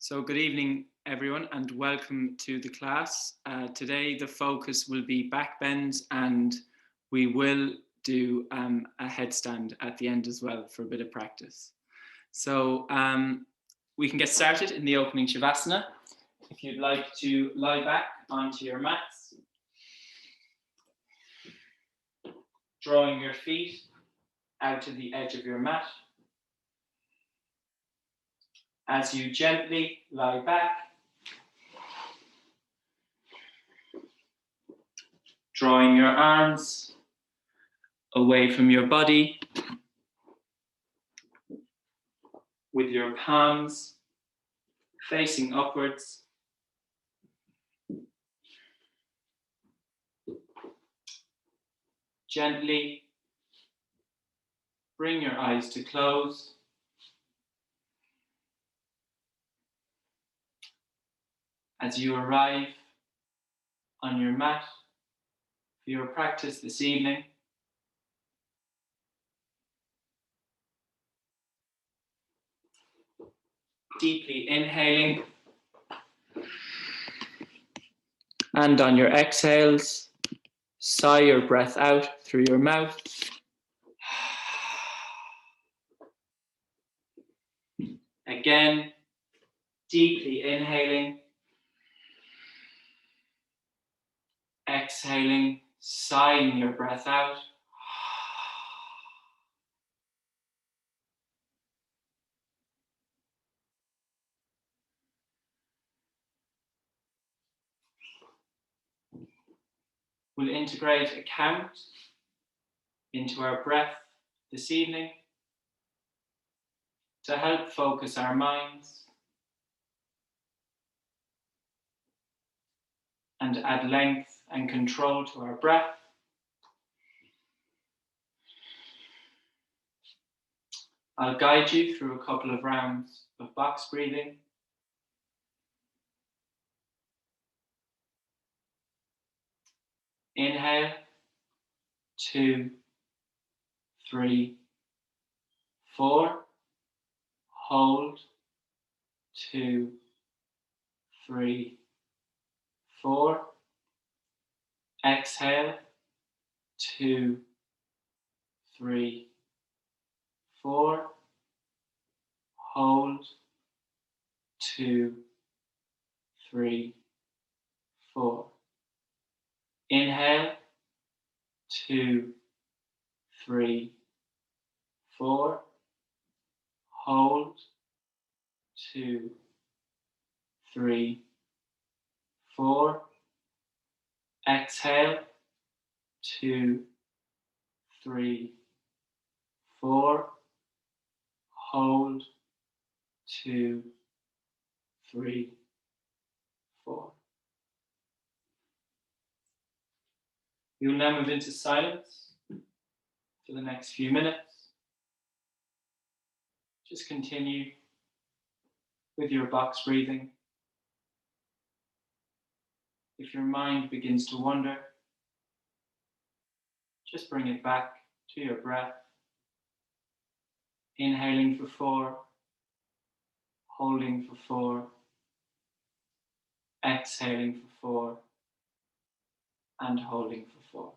So good evening, everyone, and welcome to the class. Today, the focus will be backbends, and we will do a headstand at the end as well for a bit of practice. So we can get started in the opening Shavasana. If you'd like to lie back onto your mats, drawing your feet out to the edge of your mat. As you gently lie back, drawing your arms away from your body with your palms facing upwards. Gently bring your eyes to close. As you arrive on your mat for your practice this evening, deeply inhaling, and on your exhales, sigh your breath out through your mouth. Again, deeply inhaling, exhaling, sighing your breath out. We'll integrate a count into our breath this evening to help focus our minds and add length and control to our breath. I'll guide you through a couple of rounds of box breathing. Inhale, 2, 3, 4. Hold, 2, 3, 4. Exhale, 2, 3, 4. Hold, 2, 3, 4. Inhale, 2, 3, 4. Hold, 2, 3, 4. Exhale, 2, 3, 4. Hold, 2, 3, 4. We will now move into silence for the next few minutes. Just continue with your box breathing. If your mind begins to wander, just bring it back to your breath. Inhaling for 4, holding for 4, exhaling for 4, and holding for 4.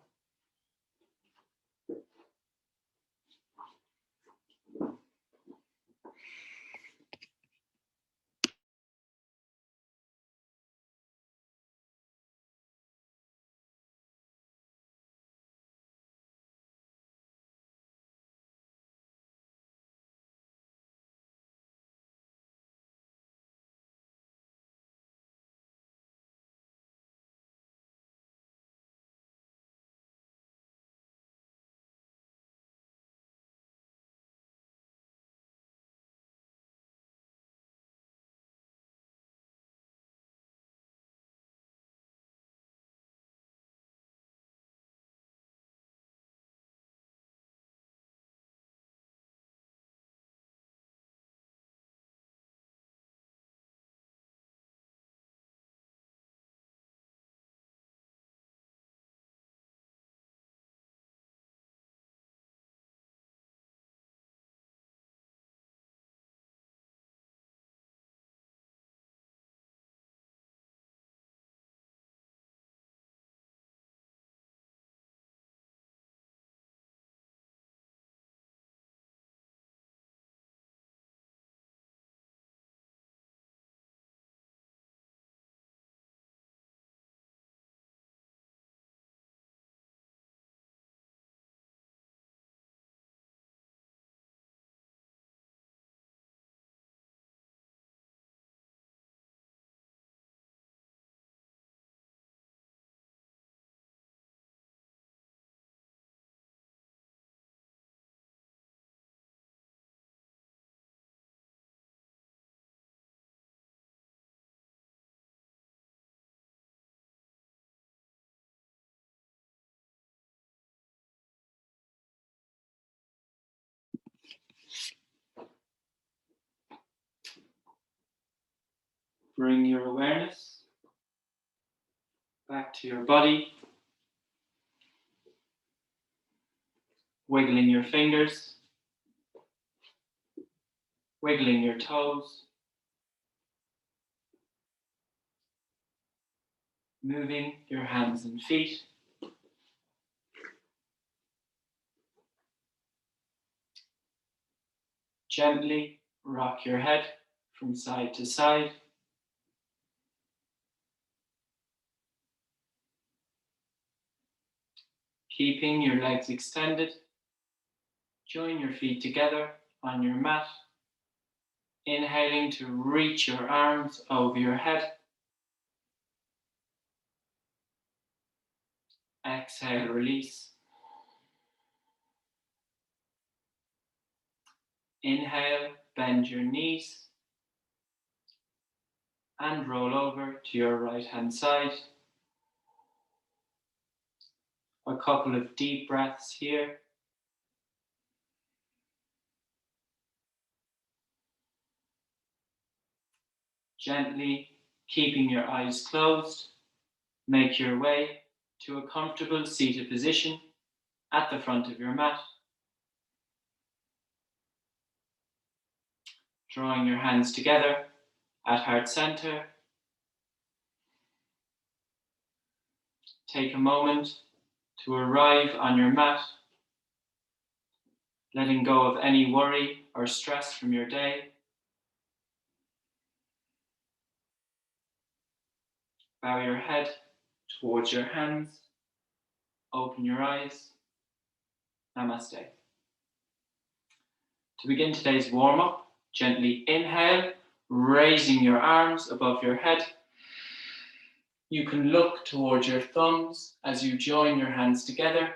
Bring your awareness back to your body, wiggling your fingers, wiggling your toes, moving your hands and feet. Gently rock your head from side to side. Keeping your legs extended. Join your feet together on your mat. Inhaling to reach your arms over your head. Exhale, release. Inhale, bend your knees and roll over to your right hand side. A couple of deep breaths here. Gently, keeping your eyes closed, make your way to a comfortable seated position at the front of your mat. Drawing your hands together at heart center. Take a moment to arrive on your mat, letting go of any worry or stress from your day. Bow your head towards your hands. Open your eyes. Namaste. To begin today's warm-up, gently inhale, raising your arms above your head. You can look towards your thumbs as you join your hands together.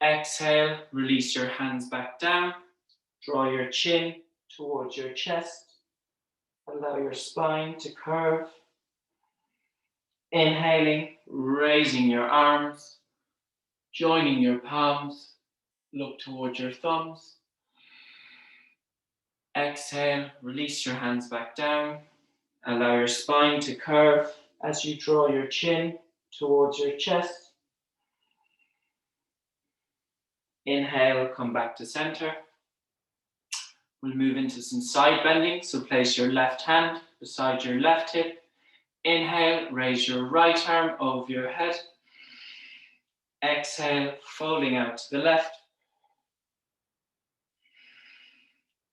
Exhale, release your hands back down. Draw your chin towards your chest. Allow your spine to curve. Inhaling, raising your arms, joining your palms. Look towards your thumbs. Exhale, release your hands back down. Allow your spine to curve as you draw your chin towards your chest. Inhale, come back to center. We'll move into some side bending, so place your left hand beside your left hip. Inhale, raise your right arm over your head. Exhale, folding out to the left.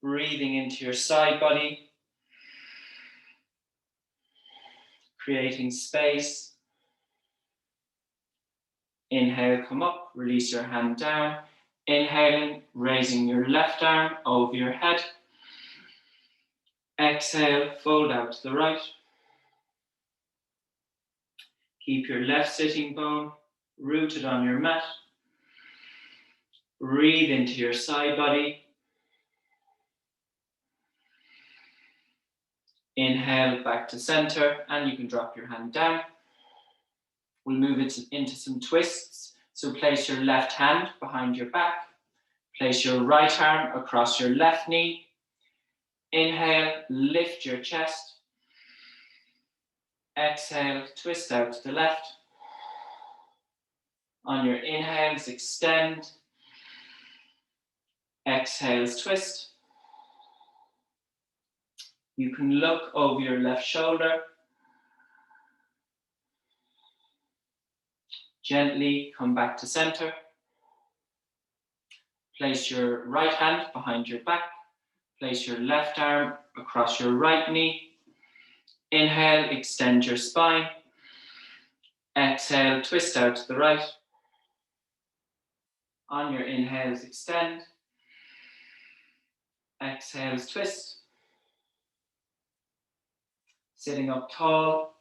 Breathing into your side body. Creating space. Inhale, come up, release your hand down. Inhaling, raising your left arm over your head. Exhale, fold out to the right. Keep your left sitting bone rooted on your mat. Breathe into your side body. Inhale, back to center, and you can drop your hand down. We'll move into some twists. So place your left hand behind your back. Place your right arm across your left knee. Inhale, lift your chest. Exhale, twist out to the left. On your inhales, extend. Exhales, twist. You can look over your left shoulder. Gently come back to center. Place your right hand behind your back. Place your left arm across your right knee. Inhale, extend your spine. Exhale, twist out to the right. On your inhales, extend. Exhales, twist. Sitting up tall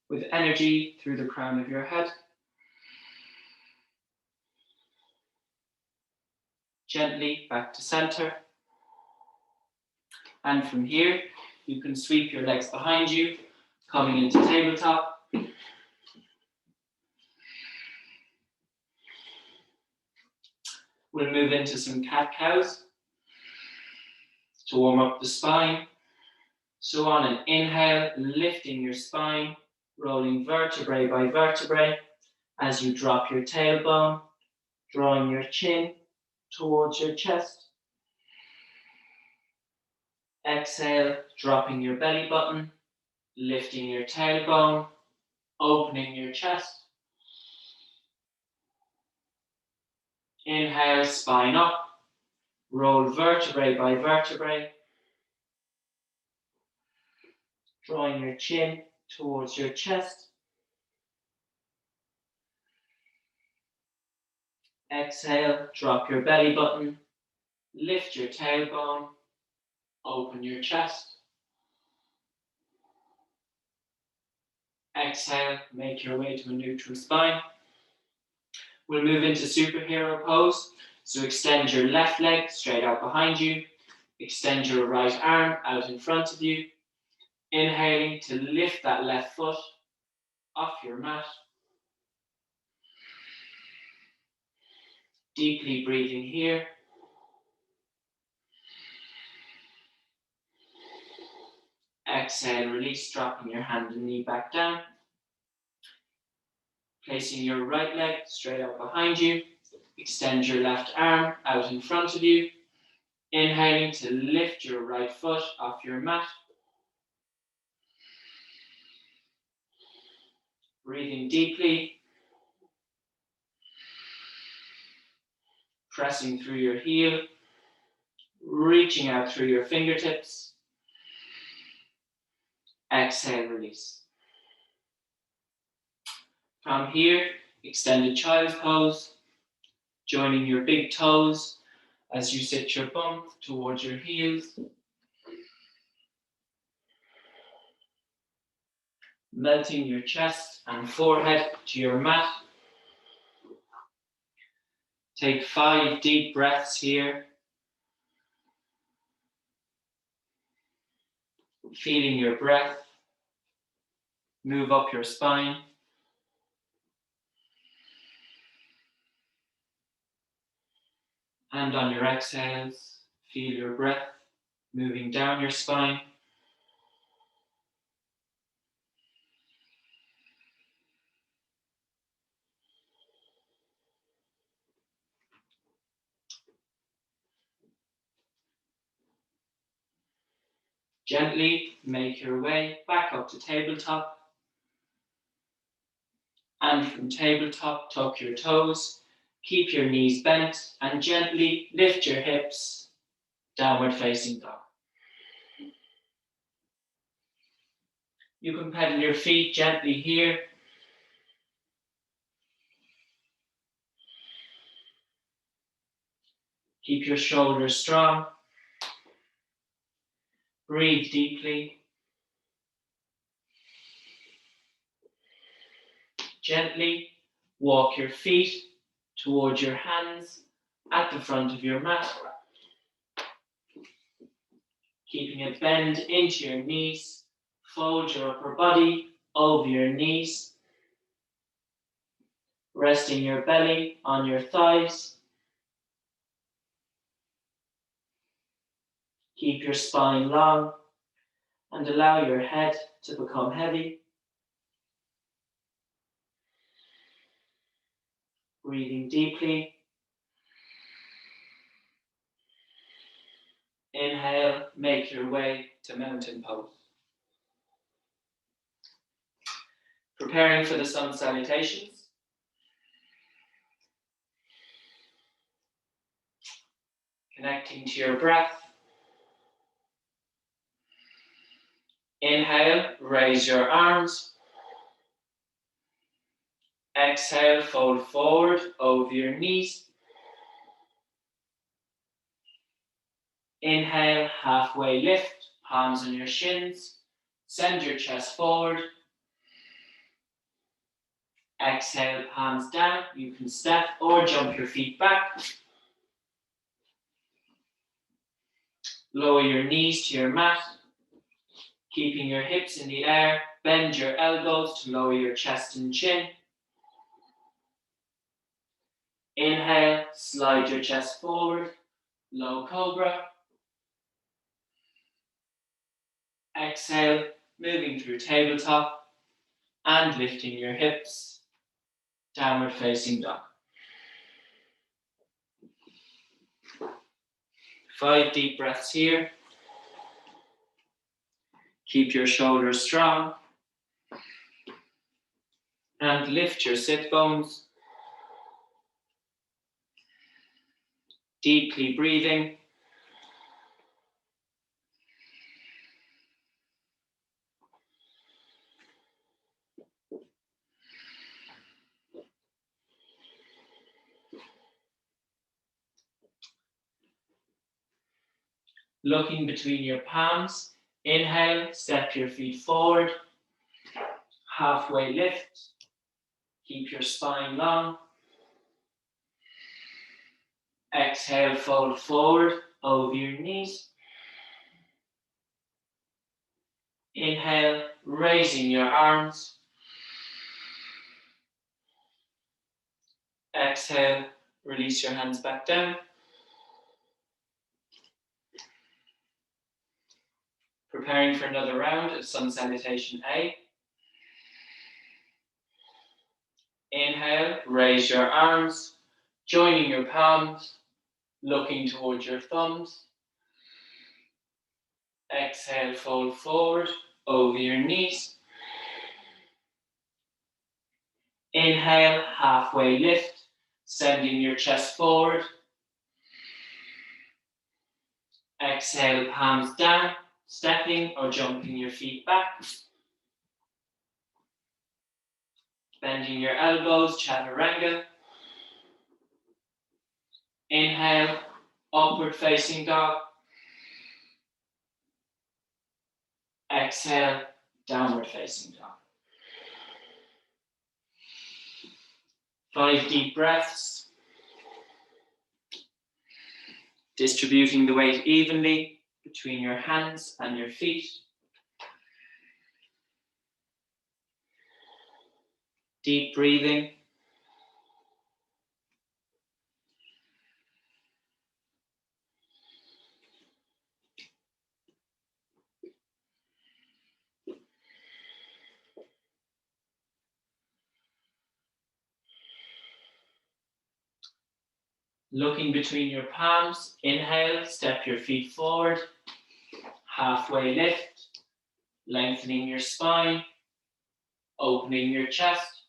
with energy through the crown of your head. Gently back to center. And from here, you can sweep your legs behind you, coming into tabletop. We'll move into some cat-cows to warm up the spine. So on an inhale, lifting your spine, rolling vertebrae by vertebrae as you drop your tailbone, drawing your chin towards your chest. Exhale, dropping your belly button, lifting your tailbone, opening your chest. Inhale, spine up, roll vertebrae by vertebrae, drawing your chin towards your chest. Exhale, drop your belly button, lift your tailbone, open your chest. Exhale, make your way to a neutral spine. We'll move into superhero pose. So extend your left leg straight out behind you. Extend your right arm out in front of you. Inhaling to lift that left foot off your mat. Deeply breathing here. Exhale, release, dropping your hand and knee back down. Placing your right leg straight out behind you. Extend your left arm out in front of you. Inhaling to lift your right foot off your mat. Breathing deeply. Pressing through your heel. Reaching out through your fingertips. Exhale, release. From here, extended child's pose, joining your big toes as you sit your bum towards your heels. Melting your chest and forehead to your mat. Take 5 deep breaths here. Feeling your breath move up your spine. And on your exhales, feel your breath moving down your spine. Gently make your way back up to tabletop. And from tabletop, tuck your toes, keep your knees bent, and gently lift your hips, downward facing dog. You can pedal your feet gently here. Keep your shoulders strong. Breathe deeply. Gently walk your feet towards your hands at the front of your mat. Keeping a bend into your knees. Fold your upper body over your knees. Resting your belly on your thighs. Keep your spine long and allow your head to become heavy. Breathing deeply. Inhale, make your way to mountain pose. Preparing for the sun salutations. Connecting to your breath. Inhale, raise your arms. Exhale, fold forward over your knees. Inhale, halfway lift, palms on your shins. Send your chest forward. Exhale, palms down. You can step or jump your feet back. Lower your knees to your mat. Keeping your hips in the air. Bend your elbows to lower your chest and chin. Inhale, slide your chest forward. Low cobra. Exhale, moving through tabletop and lifting your hips, downward facing dog. 5 deep breaths here. Keep your shoulders strong and lift your sit bones. Deeply breathing. Looking between your palms. Inhale, step your feet forward. Halfway lift. Keep your spine long. Exhale, fold forward over your knees. Inhale, raising your arms. Exhale, release your hands back down. Preparing for another round of Sun Salutation A. Inhale, raise your arms, joining your palms, looking towards your thumbs. Exhale, fold forward over your knees. Inhale, halfway lift, sending your chest forward. Exhale, palms down, stepping or jumping your feet back. Bending your elbows, chaturanga. Inhale, upward facing dog. Exhale, downward facing dog. 5 deep breaths. Distributing the weight evenly between your hands and your feet. Deep breathing. Looking between your palms, inhale, step your feet forward, halfway lift, lengthening your spine, opening your chest.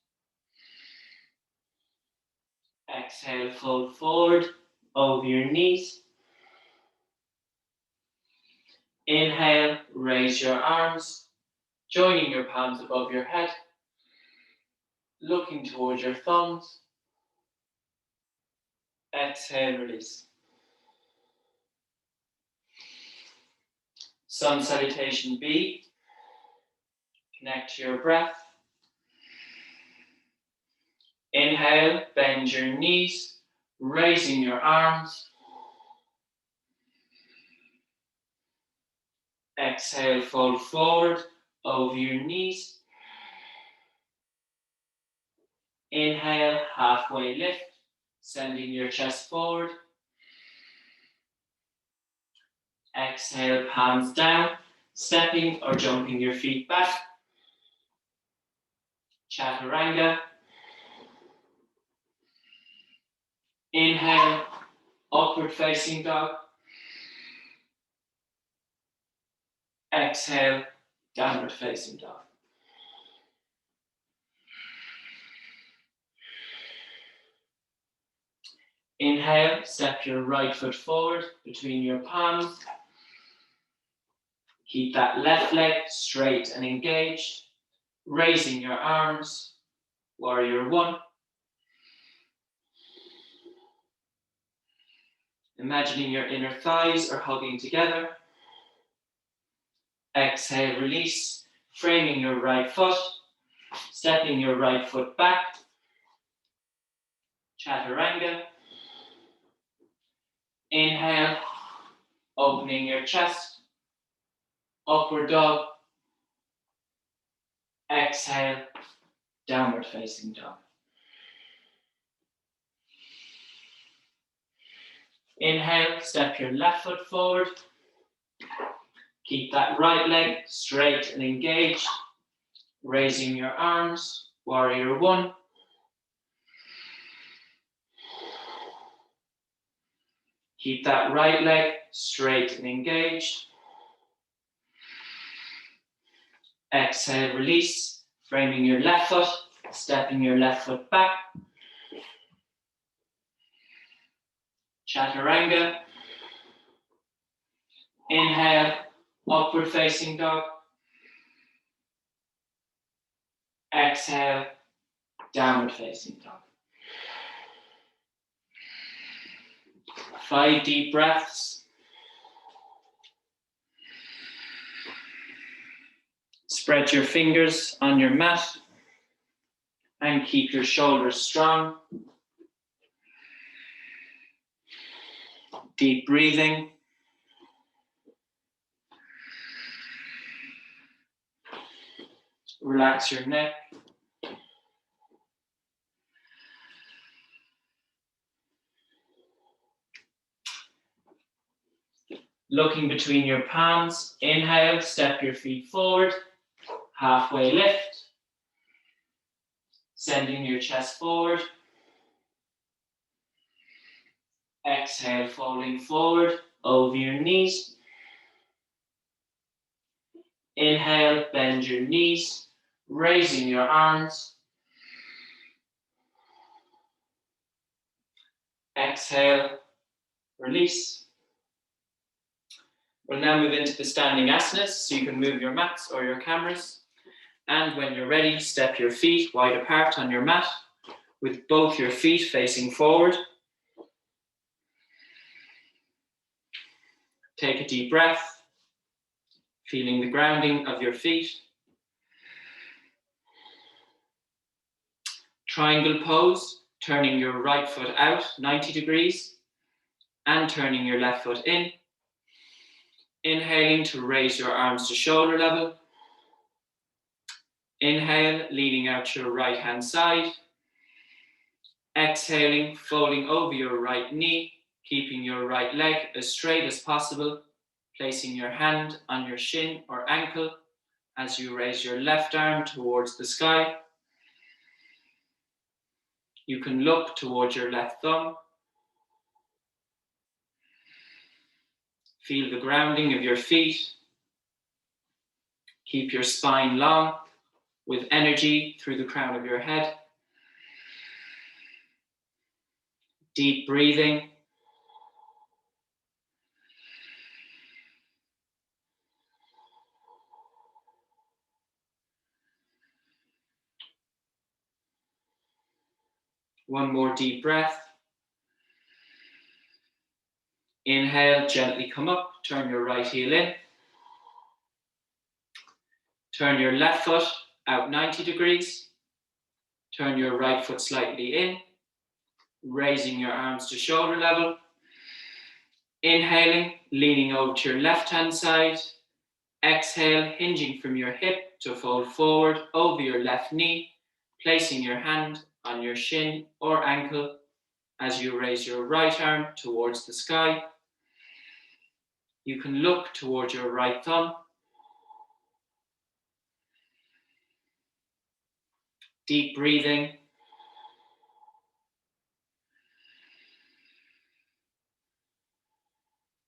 Exhale, fold forward over your knees. Inhale, raise your arms, joining your palms above your head, looking towards your thumbs. Exhale, release. Sun Salutation B. Connect to your breath. Inhale, bend your knees, raising your arms. Exhale, fold forward over your knees. Inhale, halfway lift, sending your chest forward. Exhale, palms down, stepping or jumping your feet back. Chaturanga. Inhale, upward facing dog. Exhale, downward facing dog. Inhale, step your right foot forward between your palms. Keep that left leg straight and engaged, raising your arms, warrior one. Imagining your inner thighs are hugging together. Exhale, release, framing your right foot, stepping your right foot back. Chaturanga. Inhale, opening your chest. Upward dog. Exhale, downward facing dog. Inhale, step your left foot forward. Keep that right leg straight and engaged, raising your arms, warrior one. Keep that right leg straight and engaged. Exhale, release, framing your left foot, stepping your left foot back. Chaturanga. Inhale, upward facing dog. Exhale, downward facing dog. 5 deep breaths. Spread your fingers on your mat and keep your shoulders strong. Deep breathing. Relax your neck. Looking between your palms, inhale, step your feet forward, halfway lift, sending your chest forward. Exhale, folding forward over your knees. Inhale, bend your knees, raising your arms. Exhale, release. We'll now move into the standing asanas, so you can move your mats or your cameras. And when you're ready, step your feet wide apart on your mat, with both your feet facing forward. Take a deep breath, feeling the grounding of your feet. Triangle pose, turning your right foot out 90 degrees and turning your left foot in. Inhaling to raise your arms to shoulder level. Inhale, leaning out your right hand side. Exhaling, folding over your right knee, keeping your right leg as straight as possible, placing your hand on your shin or ankle as you raise your left arm towards the sky. You can look towards your left thumb. Feel the grounding of your feet. Keep your spine long with energy through the crown of your head. Deep breathing. One more deep breath. Inhale, gently come up, turn your right heel in. Turn your left foot out 90 degrees. Turn your right foot slightly in, raising your arms to shoulder level. Inhaling, leaning over to your left hand side. Exhale, hinging from your hip to fold forward over your left knee, placing your hand on your shin or ankle as you raise your right arm towards the sky. You can look towards your right thumb. Deep breathing.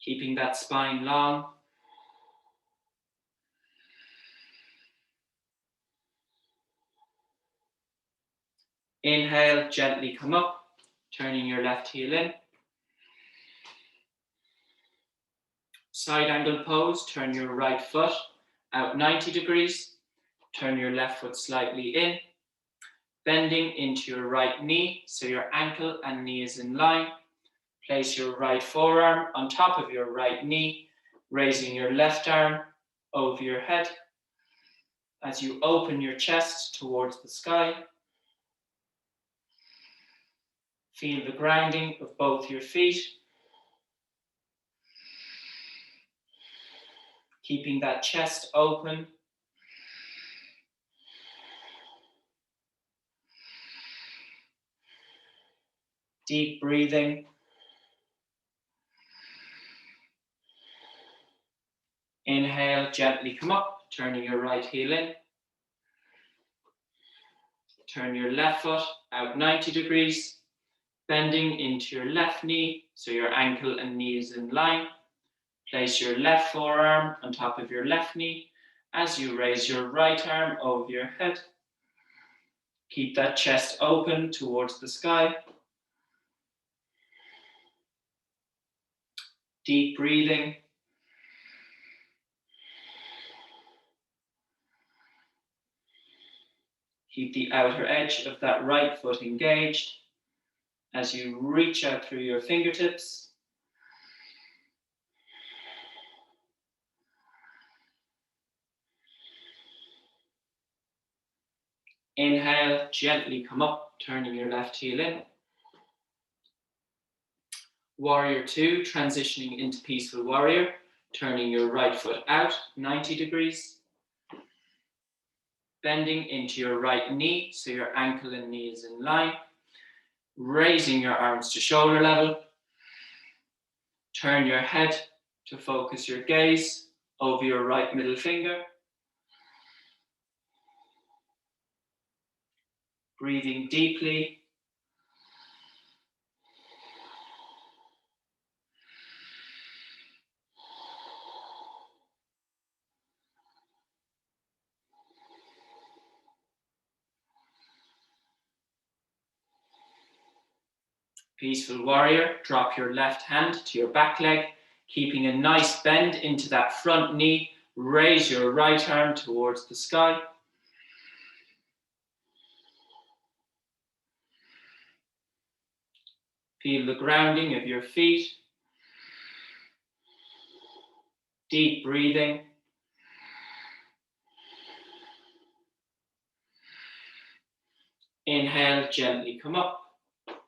Keeping that spine long. Inhale, gently come up, turning your left heel in. Side angle pose, turn your right foot out 90 degrees. Turn your left foot slightly in, bending into your right knee so your ankle and knee is in line. Place your right forearm on top of your right knee, raising your left arm over your head as you open your chest towards the sky. Feel the grounding of both your feet. Keeping that chest open. Deep breathing. Inhale, gently come up, turning your right heel in. Turn your left foot out 90 degrees, bending into your left knee, so your ankle and knee is in line. Place your left forearm on top of your left knee as you raise your right arm over your head. Keep that chest open towards the sky. Deep breathing. Keep the outer edge of that right foot engaged as you reach out through your fingertips. Inhale, gently come up, turning your left heel in. Warrior 2, transitioning into peaceful warrior, turning your right foot out 90 degrees. Bending into your right knee, so your ankle and knee is in line. Raising your arms to shoulder level. Turn your head to focus your gaze over your right middle finger. Breathing deeply. Peaceful warrior, drop your left hand to your back leg, keeping a nice bend into that front knee. Raise your right arm towards the sky. Feel the grounding of your feet. Deep breathing. Inhale, gently come up,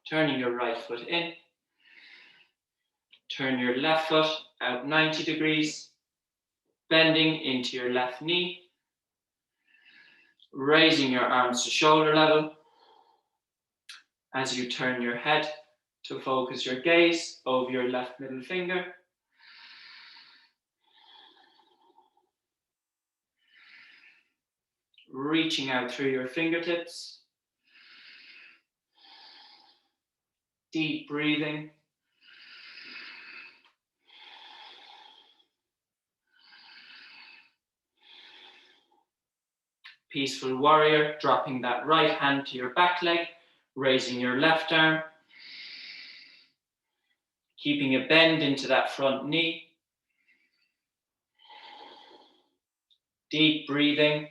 turning your right foot in. Turn your left foot out 90 degrees, bending into your left knee. Raising your arms to shoulder level as you turn your head to focus your gaze over your left middle finger. Reaching out through your fingertips. Deep breathing. Peaceful warrior, dropping that right hand to your back leg, raising your left arm. Keeping a bend into that front knee. Deep breathing.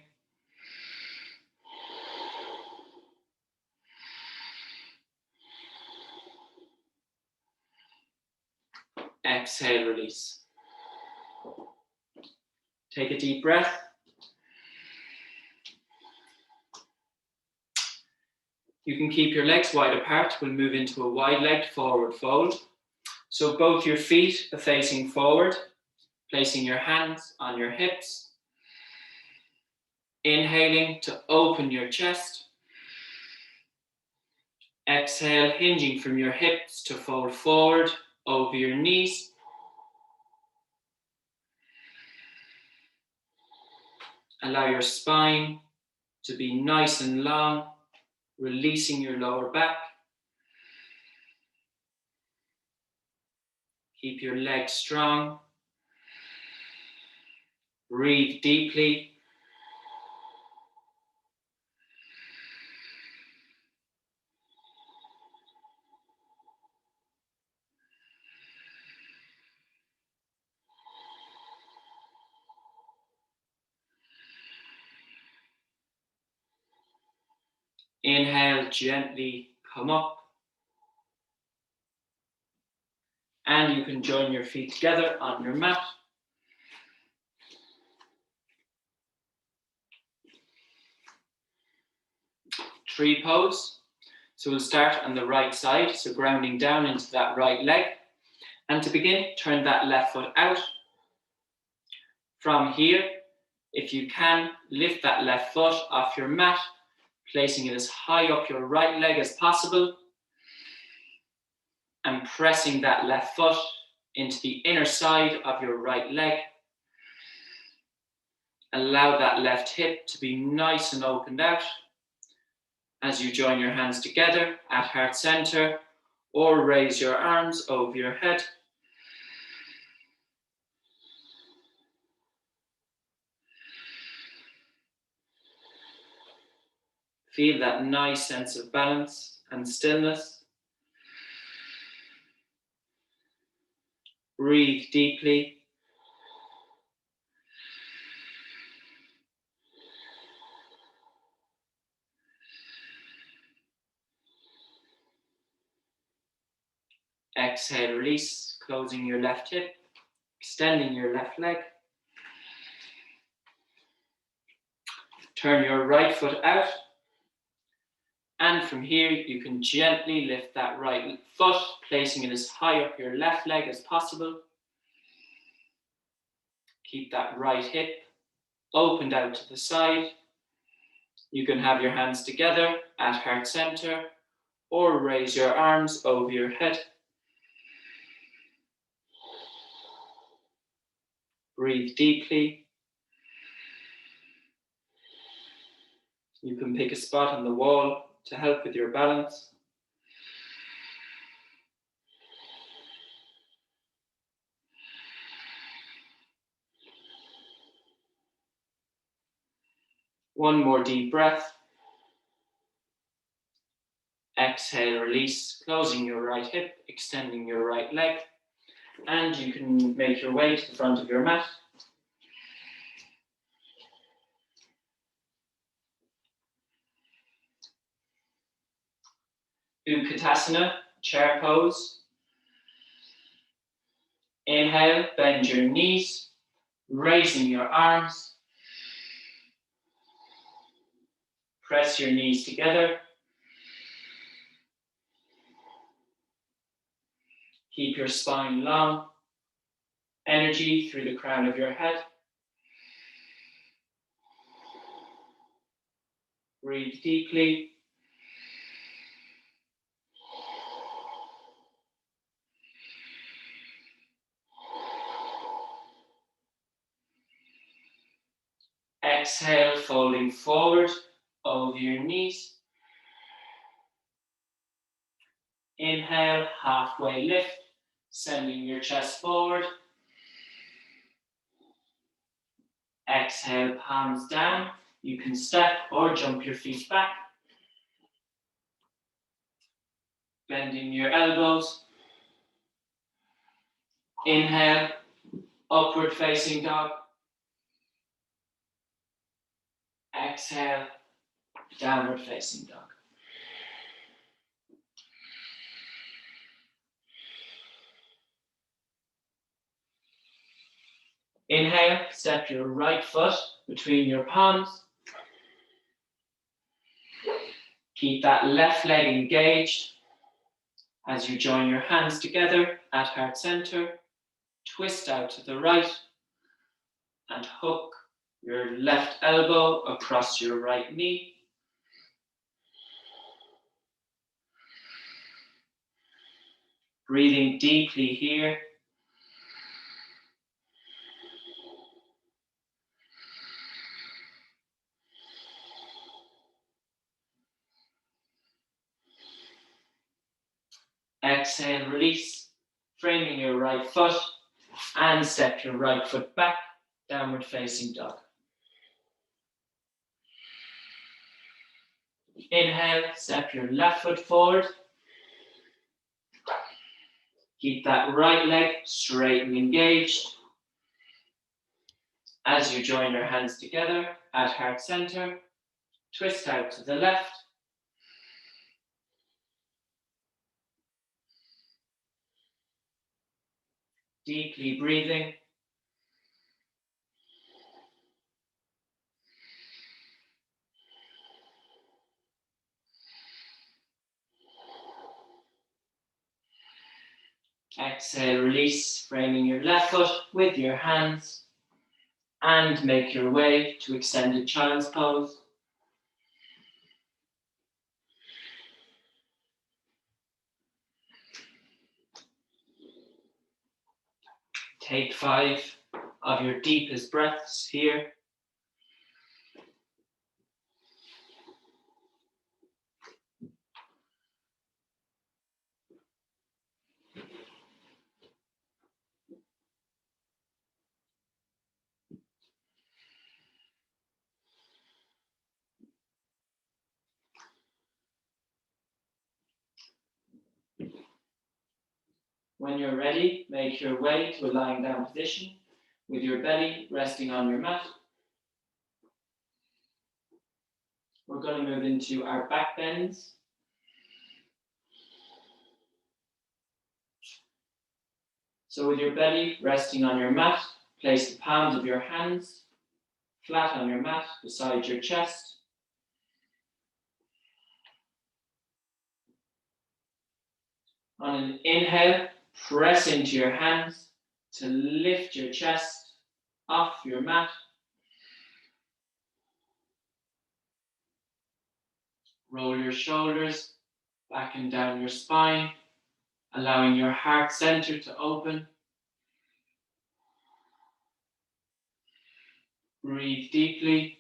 Exhale, release. Take a deep breath. You can keep your legs wide apart. We'll move into a wide-legged forward fold. So both your feet are facing forward, placing your hands on your hips. Inhaling to open your chest. Exhale, hinging from your hips to fold forward over your knees. Allow your spine to be nice and long, releasing your lower back. Keep your legs strong. Breathe deeply. Inhale, gently come up. And you can join your feet together on your mat. Tree pose. So we'll start on the right side, so grounding down into that right leg. And to begin, turn that left foot out. From here, if you can, lift that left foot off your mat, placing it as high up your right leg as possible, and pressing that left foot into the inner side of your right leg. Allow that left hip to be nice and opened out as you join your hands together at heart center or raise your arms over your head. Feel that nice sense of balance and stillness. Breathe deeply. Exhale, release, closing your left hip, extending your left leg. Turn your right foot out. And from here, you can gently lift that right foot, placing it as high up your left leg as possible. Keep that right hip opened out to the side. You can have your hands together at heart center or raise your arms over your head. Breathe deeply. You can pick a spot on the wall to help with your balance. One more deep breath. Exhale, release, closing your right hip, extending your right leg. And you can make your way to the front of your mat. Utkatasana, chair pose. Inhale, bend your knees, raising your arms. Press your knees together. Keep your spine long. Energy through the crown of your head. Breathe deeply. Exhale, folding forward over your knees. Inhale, halfway lift, sending your chest forward. Exhale, palms down. You can step or jump your feet back. Bending your elbows. Inhale, upward facing dog. Exhale, downward facing dog. Inhale, step your right foot between your palms. Keep that left leg engaged as you join your hands together at heart center. Twist out to the right and hook your left elbow across your right knee. Breathing deeply here. Exhale, release, framing your right foot and step your right foot back, downward facing dog. Inhale, step your left foot forward. Keep that right leg straight and engaged. As you join your hands together at heart center, twist out to the left. Deeply breathing. Exhale, release, framing your left foot with your hands and make your way to extended child's pose. Take 5 of your deepest breaths here. When you're ready, make your way to a lying down position with your belly resting on your mat. We're going to move into our back bends. So with your belly resting on your mat, place the palms of your hands flat on your mat beside your chest. On an inhale, press into your hands to lift your chest off your mat. Roll your shoulders back and down your spine, allowing your heart center to open. Breathe deeply.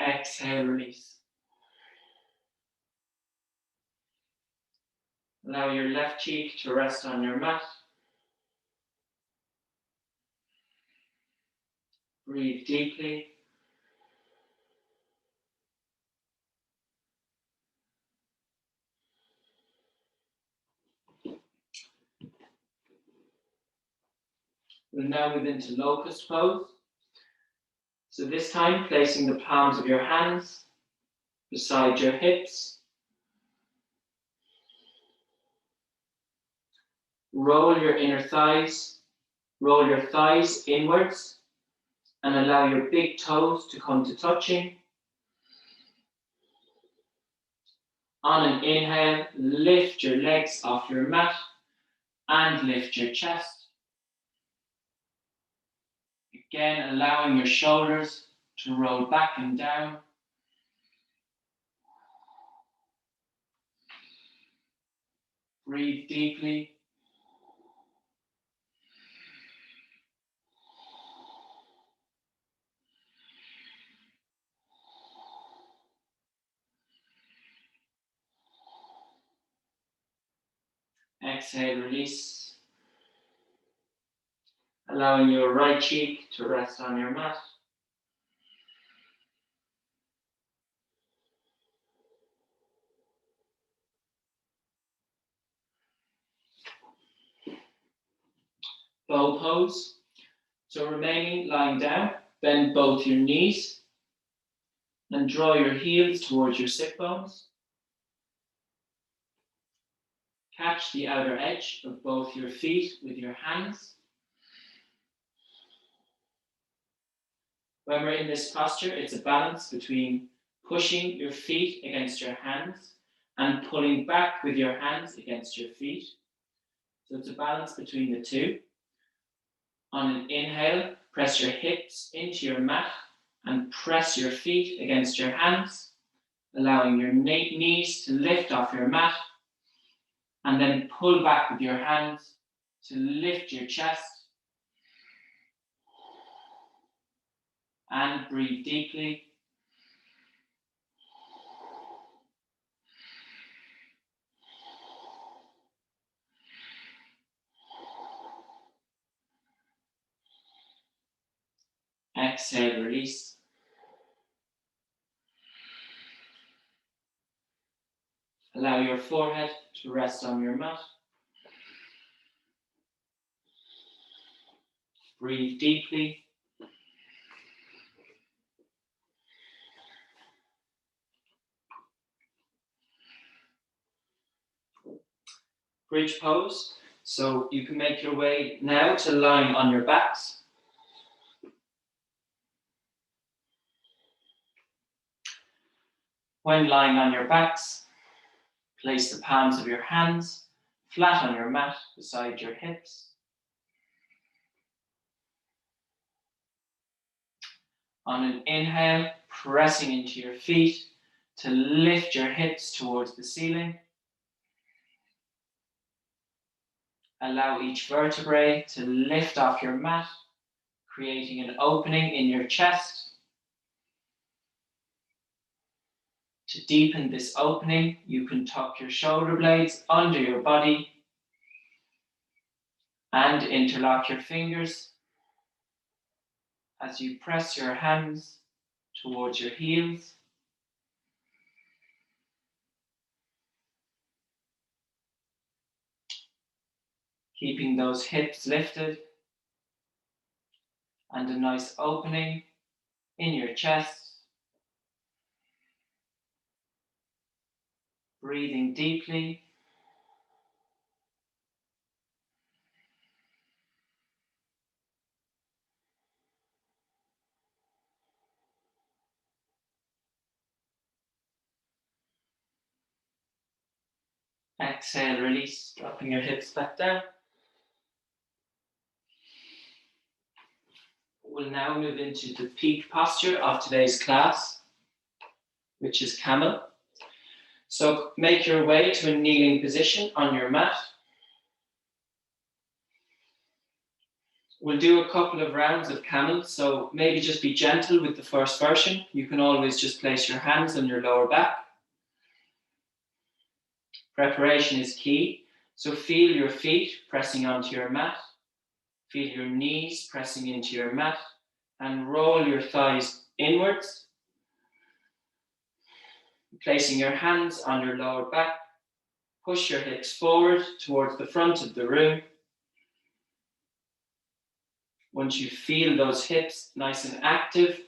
Exhale, release. Allow your left cheek to rest on your mat. Breathe deeply. We'll now move into locust pose. So this time, placing the palms of your hands beside your hips. Roll your inner thighs, roll your thighs inwards, and allow your big toes to come to touching. On an inhale, lift your legs off your mat and lift your chest. Again, allowing your shoulders to roll back and down. Breathe deeply. Exhale, release. Allowing your right cheek to rest on your mat. Bow pose. So remaining lying down, bend both your knees and draw your heels towards your sit bones. Catch the outer edge of both your feet with your hands. When we're in this posture, it's a balance between pushing your feet against your hands and pulling back with your hands against your feet. So it's a balance between the two. On an inhale, press your hips into your mat and press your feet against your hands, allowing your knees to lift off your mat, and then pull back with your hands to lift your chest. And breathe deeply. Exhale, release. Allow your forehead to rest on your mat. Breathe deeply. Bridge pose. So you can make your way now to lying on your backs. When lying on your backs, place the palms of your hands flat on your mat beside your hips. On an inhale, pressing into your feet to lift your hips towards the ceiling. Allow each vertebrae to lift off your mat, creating an opening in your chest. To deepen this opening, you can tuck your shoulder blades under your body And interlock your fingers as you press your hands towards your heels. Keeping those hips lifted and a nice opening in your chest. Breathing deeply. Exhale, release, dropping your hips back down. We'll now move into the peak posture of today's class, which is camel. So make your way to a kneeling position on your mat. We'll do a couple of rounds of camel, so maybe just be gentle with the first version. You can always just place your hands on your lower back. Preparation is key, so feel your feet pressing onto your mat. Feel your knees pressing into your mat and roll your thighs inwards. Placing your hands on your lower back, push your hips forward towards the front of the room. Once you feel those hips nice and active,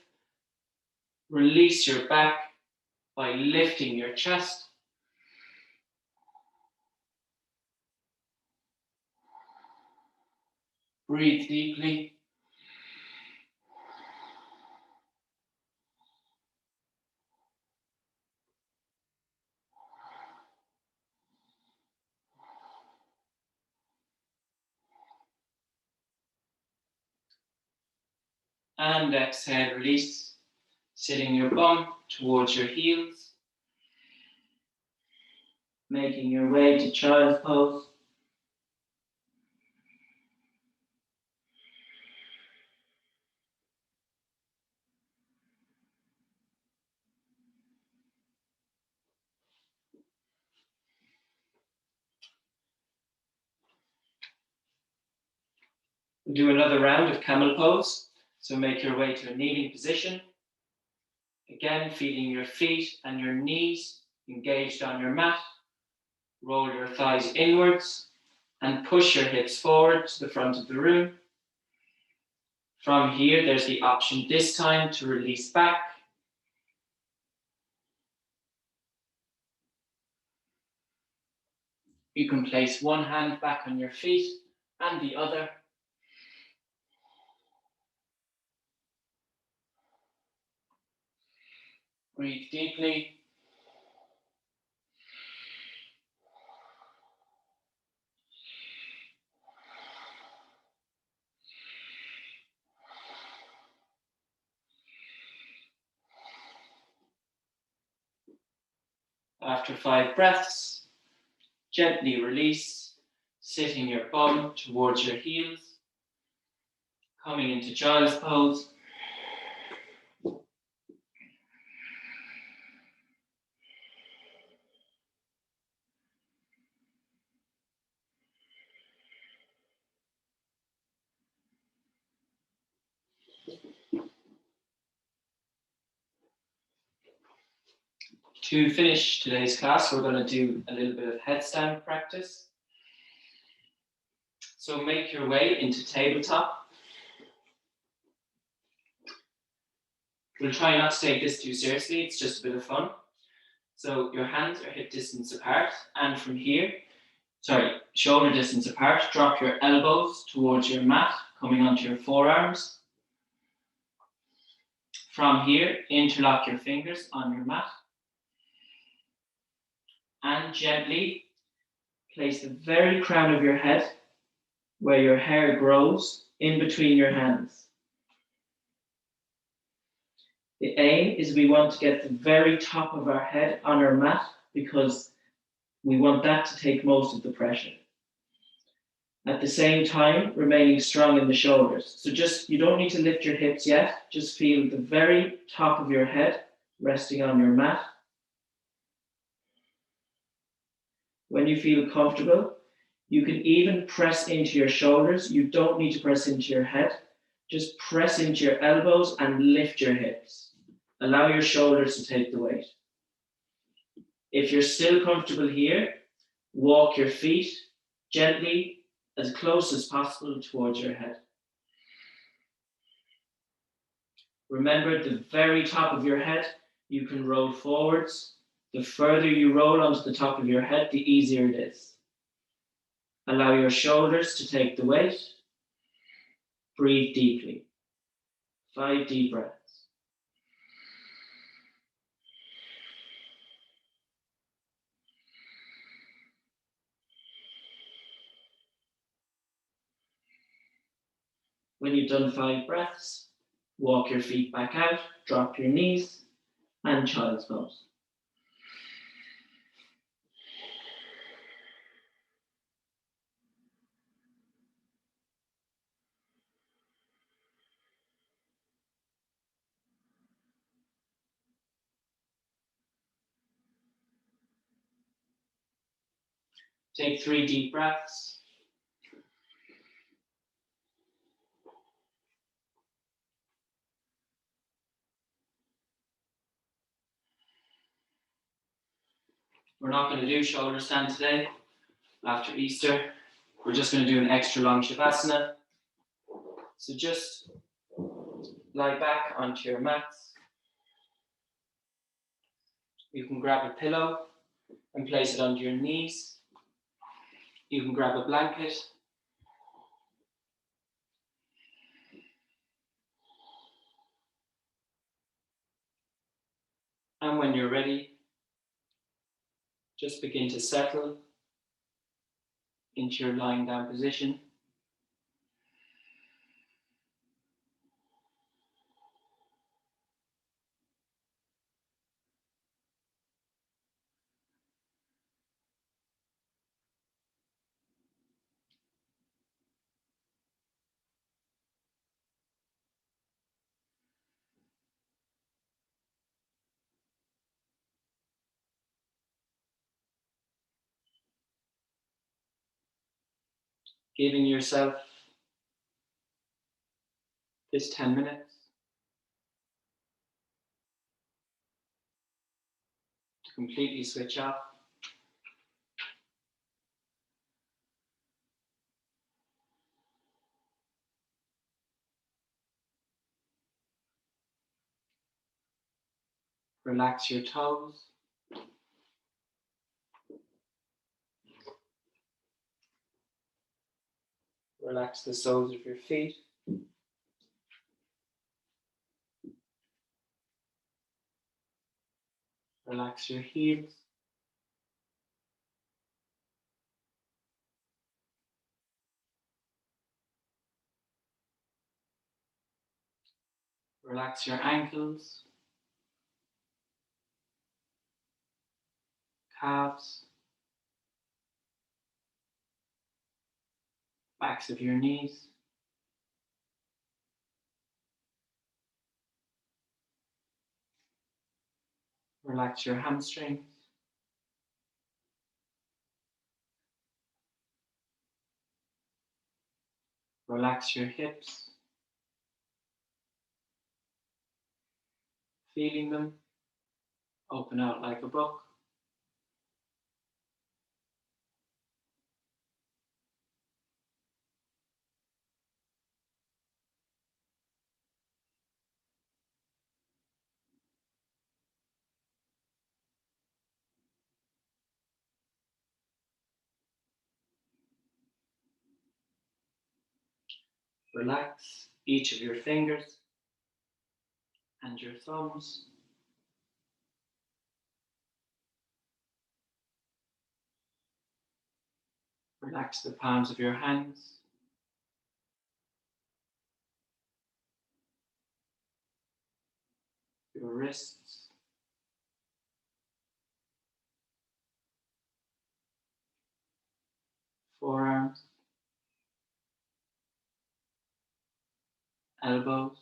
release your back by lifting your chest. Breathe deeply. And exhale, release, sitting your bum towards your heels, making your way to child's pose. We'll do another round of camel pose. So make your way to a kneeling position. Again, feeling your feet and your knees engaged on your mat. Roll your thighs inwards and push your hips forward to the front of the room. From here, there's the option this time to release back. You can place one hand back on your feet and the other. Breathe deeply. After 5 breaths, gently release, sitting your bum towards your heels, coming into child's pose. To finish today's class, we're going to do a little bit of headstand practice. So make your way into tabletop. We'll try not to take this too seriously, it's just a bit of fun. So your hands are hip distance apart, and from here, shoulder distance apart, drop your elbows towards your mat, coming onto your forearms. From here, interlock your fingers on your mat. And gently place the very crown of your head where your hair grows in between your hands. The aim is we want to get the very top of our head on our mat because we want that to take most of the pressure. At the same time, remaining strong in the shoulders. So you don't need to lift your hips yet, just feel the very top of your head resting on your mat. When you feel comfortable, You can even press into your shoulders. You don't need to press into your head. Just press into your elbows and lift your hips. Allow your shoulders to take the weight. If you're still comfortable here, walk your feet gently as close as possible towards your head. Remember, the very top of your head, you can roll forwards. The further you roll onto the top of your head, the easier it is. Allow your shoulders to take the weight. Breathe deeply. 5 deep breaths. When you've done 5 breaths, walk your feet back out, drop your knees, and child's pose. Take 3 deep breaths. We're not going to do shoulder stand today. After Easter, we're just going to do an extra long Shavasana. So just lie back onto your mats. You can grab a pillow and place it under your knees. You can grab a blanket. And when you're ready, just begin to settle into your lying down position. Giving yourself this 10 minutes to completely switch off. Relax your toes. Relax the soles of your feet. Relax your heels. Relax your ankles, calves, backs of your knees. Relax your hamstrings. Relax your hips. Feeling them open out like a book. Relax each of your fingers and your thumbs. Relax the palms of your hands. Your wrists. Forearms. Elbows.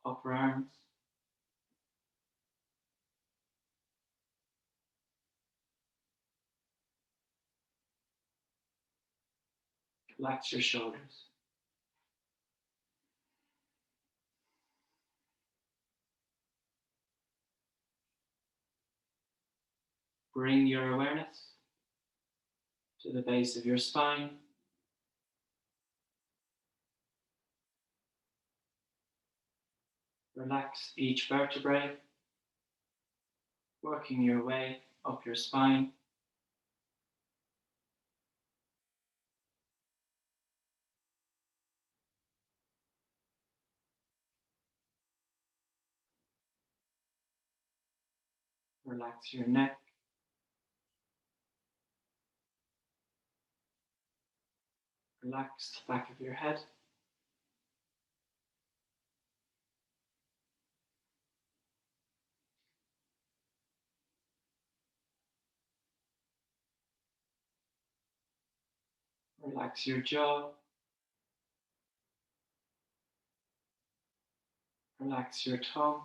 Upper arms. Relax your shoulders. Bring your awareness to the base of your spine. Relax each vertebrae, working your way up your spine. Relax your neck. Relax the back of your head. Relax your jaw. Relax your tongue.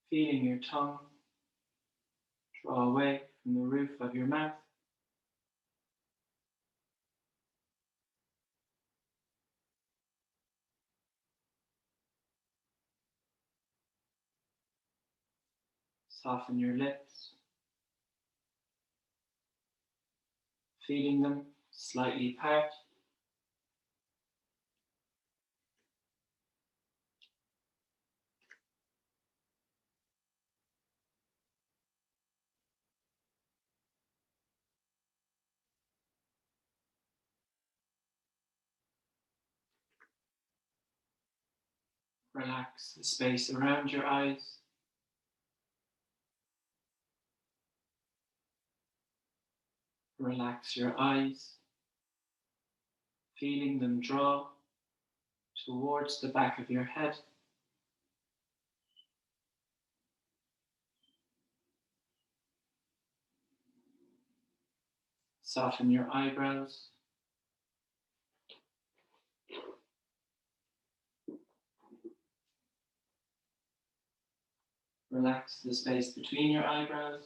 Feeling your tongue draw away from the roof of your mouth. Soften your lips. Feeling them slightly apart. Relax the space around your eyes. Relax your eyes, feeling them draw towards the back of your head. Soften your eyebrows. Relax the space between your eyebrows.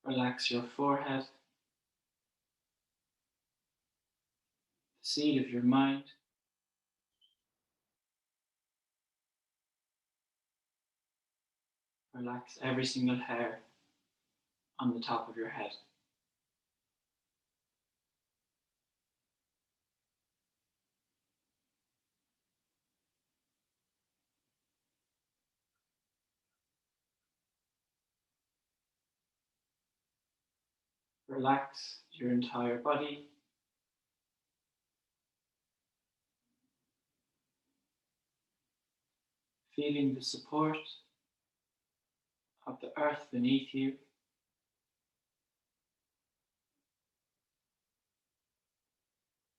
Relax your forehead, the seat of your mind. Relax every single hair on the top of your head. Relax your entire body. Feeling the support of the earth beneath you.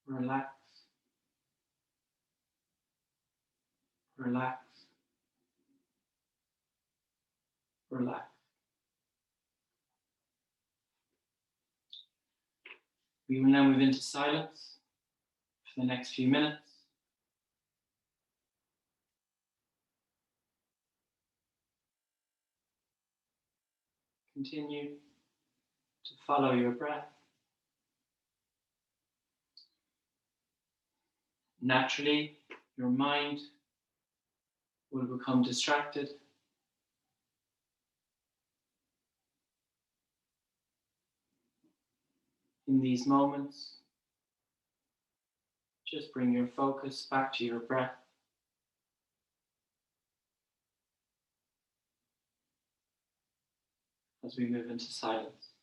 Relax, relax, relax. We will now move into silence for the next few minutes. Continue to follow your breath. Naturally, your mind will become distracted. In these moments, just bring your focus back to your breath. As we move into silence.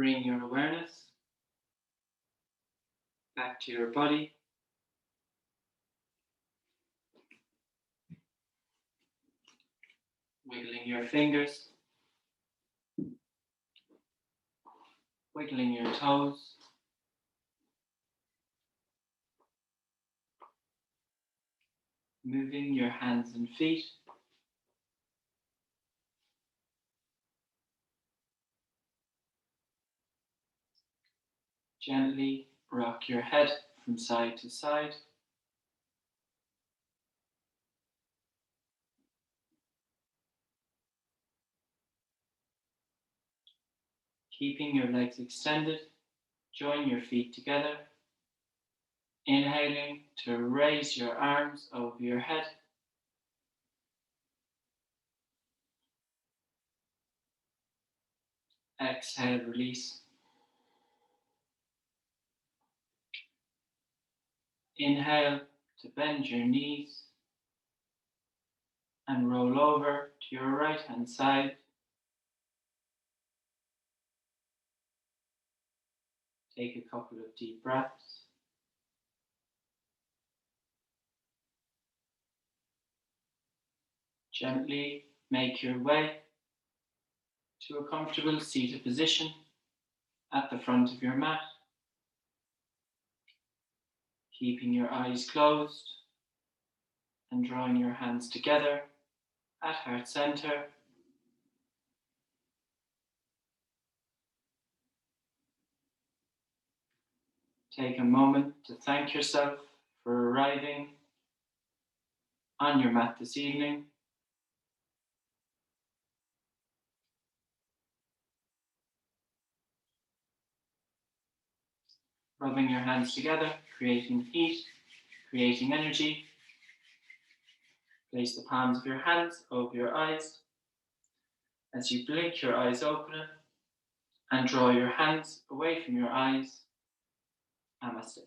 bring your awareness back to your body. Wiggling your fingers, wiggling your toes, moving your hands and feet. Gently rock your head from side to side. Keeping your legs extended, join your feet together. Inhaling to raise your arms over your head. Exhale, release. Inhale to bend your knees and roll over to your right hand side. Take a couple of deep breaths. Gently make your way to a comfortable seated position at the front of your mat. Keeping your eyes closed and drawing your hands together at heart center. Take a moment to thank yourself for arriving on your mat this evening. Rubbing your hands together, creating heat, creating energy. Place the palms of your hands over your eyes. As you blink your eyes open and draw your hands away from your eyes. Namaste.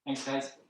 Thanks, guys.